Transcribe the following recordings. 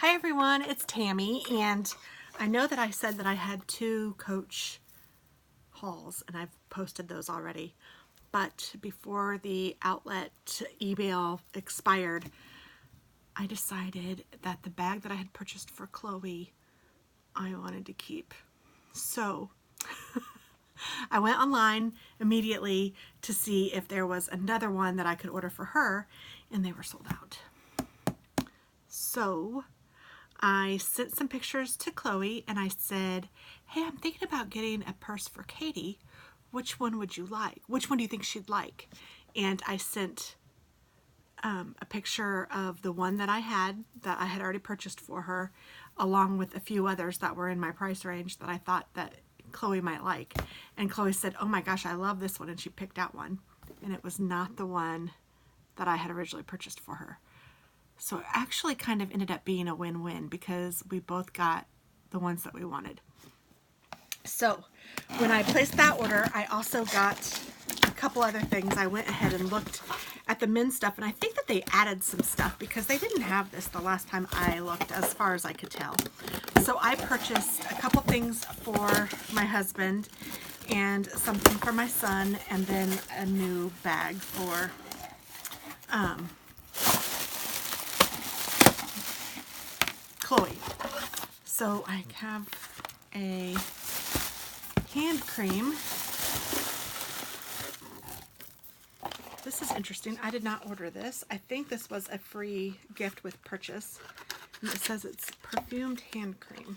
Hi everyone, it's Tammy, and I know that I said that I had 2 Coach hauls and I've posted those already, but before the outlet email expired, I decided that the bag that I had purchased for Chloe I wanted to keep. So I went online immediately to see if there was another one that I could order for her, and they were sold out. So I sent some pictures to Chloe and I said, hey, I'm thinking about getting a purse for Katie. Which one would you like? Which one do you think she'd like? And I sent a picture of the one that I had already purchased for her, along with a few others that were in my price range that I thought that Chloe might like. And Chloe said, oh my gosh, I love this one. And she picked out one. And it was not the one that I had originally purchased for her. So it actually kind of ended up being a win-win because we both got the ones that we wanted. So when I placed that order, I also got a couple other things. I went ahead and looked at the men's stuff, and I think that they added some stuff because they didn't have this the last time I looked, as far as I could tell. So I purchased a couple things for my husband and something for my son, and then a new bag for Chloe. So I have a hand cream. This is interesting. I did not order this. I think this was a free gift with purchase. And it says it's perfumed hand cream.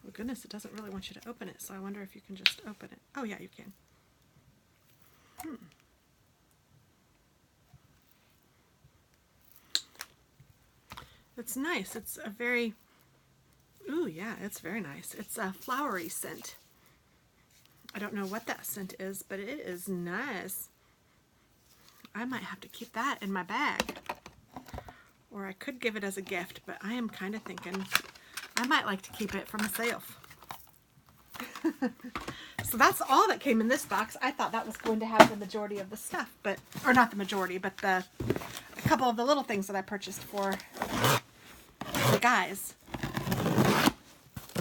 Oh goodness, it doesn't really want you to open it, so I wonder if you can just open it. Oh yeah, you can. It's nice. It's a very, ooh yeah, it's very nice. It's a flowery scent. I don't know what that scent is, but it is nice. I might have to keep that in my bag. Or I could give it as a gift, but I am kind of thinking I might like to keep it for myself. So that's all that came in this box. I thought that was going to have the majority of the stuff, but, or not the majority, but a couple of the little things that I purchased for the guys.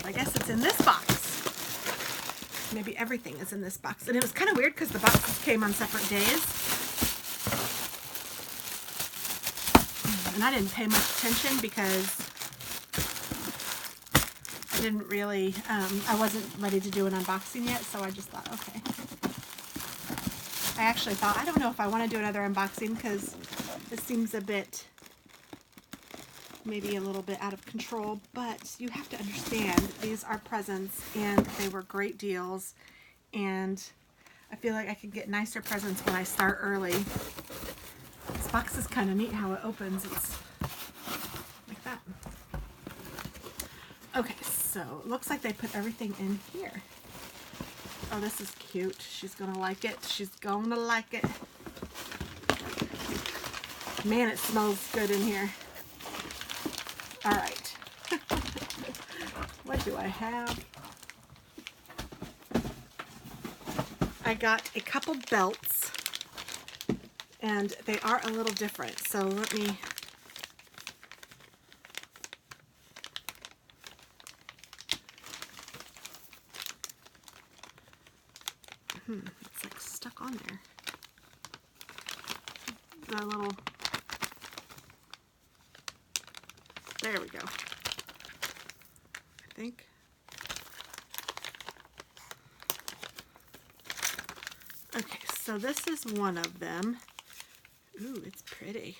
I guess it's in this box. Maybe everything is in this box. And it was kind of weird because the boxes came on separate days. And I didn't pay much attention because I didn't really, I wasn't ready to do an unboxing yet, so I just thought, okay. I actually thought, I don't know if I want to do another unboxing because it seems a bit, maybe a little bit out of control, but you have to understand these are presents and they were great deals, and I feel like I could get nicer presents when I start early. This box is kind of neat how it opens. It's like that. Okay, so it looks like they put everything in here. Oh, this is cute. She's gonna like it. She's gonna like it. Man, it smells good in here. All right. What do I have? I got a couple belts, and they are a little different. So let me... it's like stuck on there. The little... There we go. I think. Okay, so this is one of them. Ooh, it's pretty.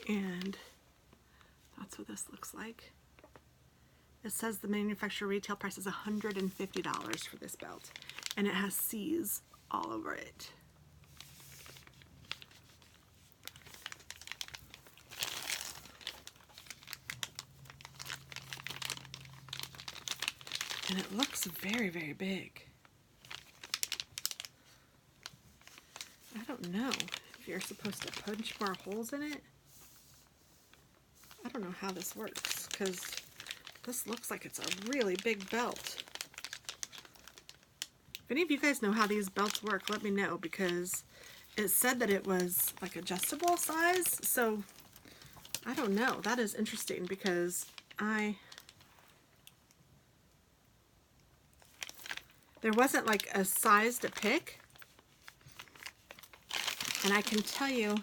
And that's what this looks like. It says the manufacturer retail price is $150 for this belt, and it has C's all over it. And it looks very, very big. I don't know if you're supposed to punch more holes in it. I don't know how this works, because this looks like it's a really big belt. If any of you guys know how these belts work, let me know, because it said that it was like adjustable size, so I don't know. That is interesting, because there wasn't like a size to pick, and I can tell you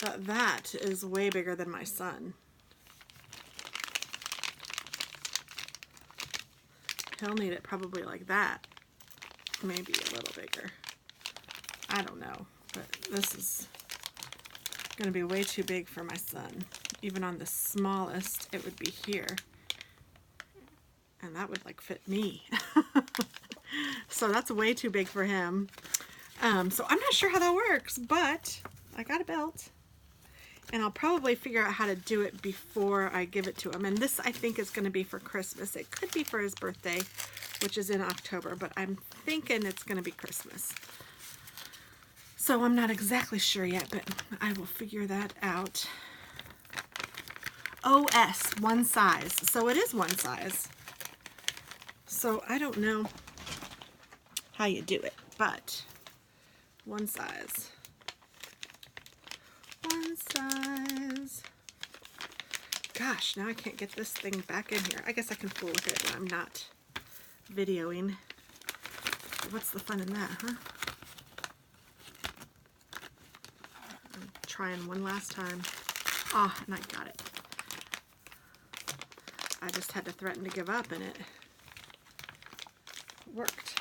that that is way bigger than my son. He'll need it probably like that, maybe a little bigger. I don't know, but this is going to be way too big for my son. Even on the smallest, it would be here, and that would like fit me. So that's way too big for him. So I'm not sure how that works, but I got a belt, and I'll probably figure out how to do it before I give it to him. And this, I think, is going to be for Christmas. It could be for his birthday, which is in October, but I'm thinking it's going to be Christmas. So I'm not exactly sure yet, but I will figure that out. OS, one size. So it is one size. So I don't know how you do it, but one size. One size. Gosh, now I can't get this thing back in here. I guess I can fool with it when I'm not videoing. What's the fun in that, huh? I'm trying one last time. Oh, and I got it. I just had to threaten to give up, and it worked.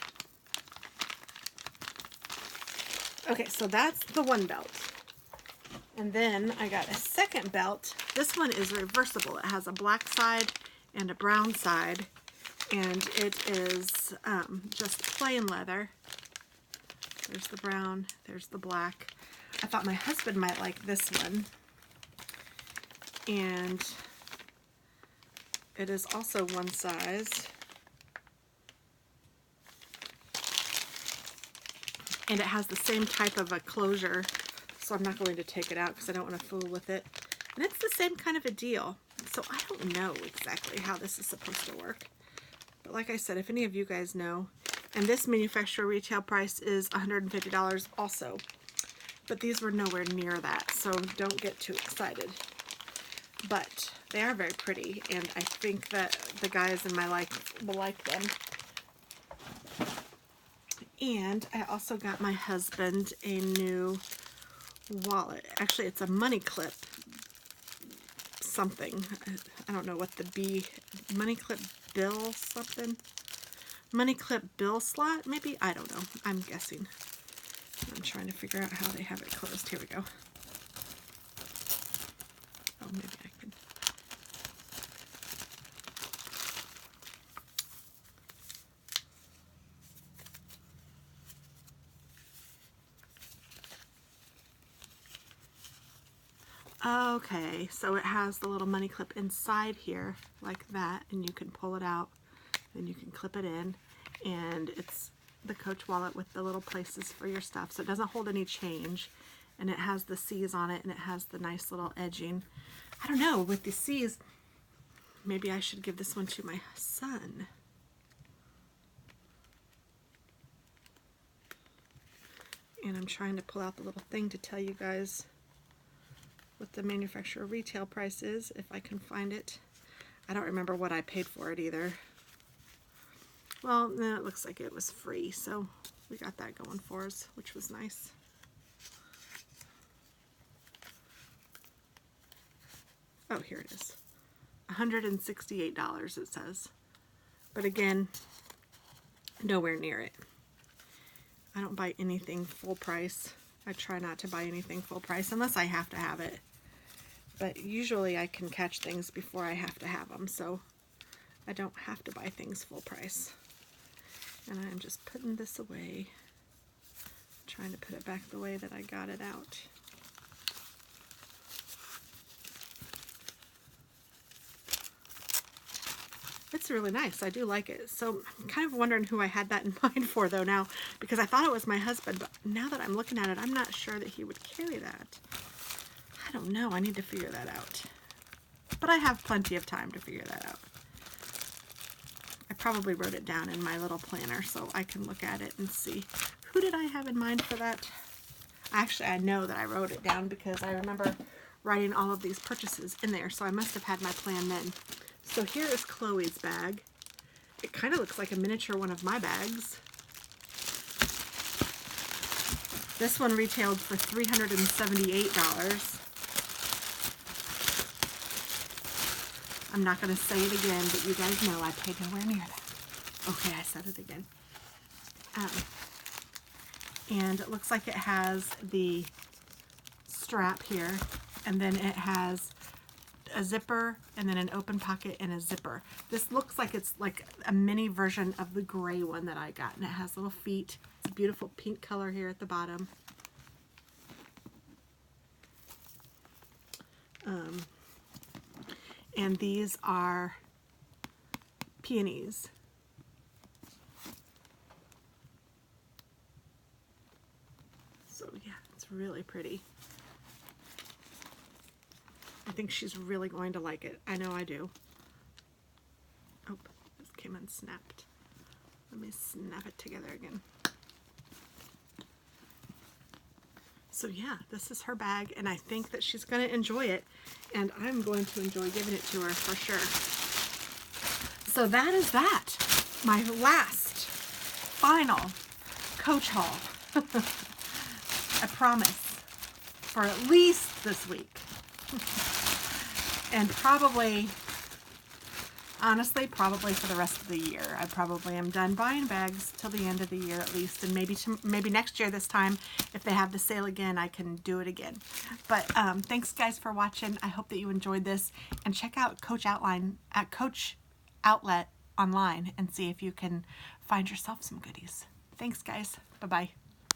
Okay, so that's the one belt. And then I got a second belt. This one is reversible. It has a black side and a brown side, and it is just plain leather. There's the brown, there's the black. I thought my husband might like this one. And it is also one size. And it has the same type of a closure, so I'm not going to take it out because I don't want to fool with it. And it's the same kind of a deal. So I don't know exactly how this is supposed to work. But like I said, if any of you guys know, and this manufacturer retail price is $150 also. But these were nowhere near that, so don't get too excited. But they are very pretty, and I think that the guys in my life will like them. And I also got my husband a new wallet. Actually, it's a money clip something. I don't know what the B, money clip bill something. Money clip bill slot, maybe? I don't know. I'm guessing. I'm trying to figure out how they have it closed. Here we go. Oh, maybe I can. Okay, so it has the little money clip inside here like that, and you can pull it out and you can clip it in, and it's the Coach wallet with the little places for your stuff, so it doesn't hold any change, and it has the C's on it, and it has the nice little edging. I don't know, with the C's, maybe I should give this one to my son. And I'm trying to pull out the little thing to tell you guys what the manufacturer retail price is, if I can find it. I don't remember what I paid for it either. Well, no, it looks like it was free, so we got that going for us, which was nice. Oh, here it is. $168 it says. But again, nowhere near it. I don't buy anything full price. I try not to buy anything full price unless I have to have it. But usually I can catch things before I have to have them, so I don't have to buy things full price. And I'm just putting this away, trying to put it back the way that I got it out. It's really nice. I do like it. So I'm kind of wondering who I had that in mind for though now, because I thought it was my husband, but now that I'm looking at it, I'm not sure that he would carry that. I don't know. I need to figure that out. But I have plenty of time to figure that out. I probably wrote it down in my little planner so I can look at it and see. Who did I have in mind for that? Actually, I know that I wrote it down because I remember writing all of these purchases in there, so I must have had my plan then. So here is Chloe's bag. It kind of looks like a miniature one of my bags. This one retailed for $378. I'm not going to say it again, but you guys know I paid nowhere near that. Okay, I said it again. And it looks like it has the strap here, and then it has a zipper, and then an open pocket and a zipper. This looks like it's like a mini version of the gray one that I got, and it has little feet. It's a beautiful pink color here at the bottom. And these are peonies. So yeah, it's really pretty. I think she's really going to like it. I know I do. Oh, this came unsnapped. Let me snap it together again. So yeah, this is her bag, and I think that she's going to enjoy it, and I'm going to enjoy giving it to her for sure. So that is that. My last, final Coach haul. I promise. For at least this week. And probably, honestly, probably for the rest of the year. I probably am done buying bags till the end of the year at least, and maybe next year this time, if they have the sale again, I can do it again. But thanks guys for watching. I hope that you enjoyed this, and check out Coach Outlet online and see if you can find yourself some goodies. Thanks guys. Bye-bye.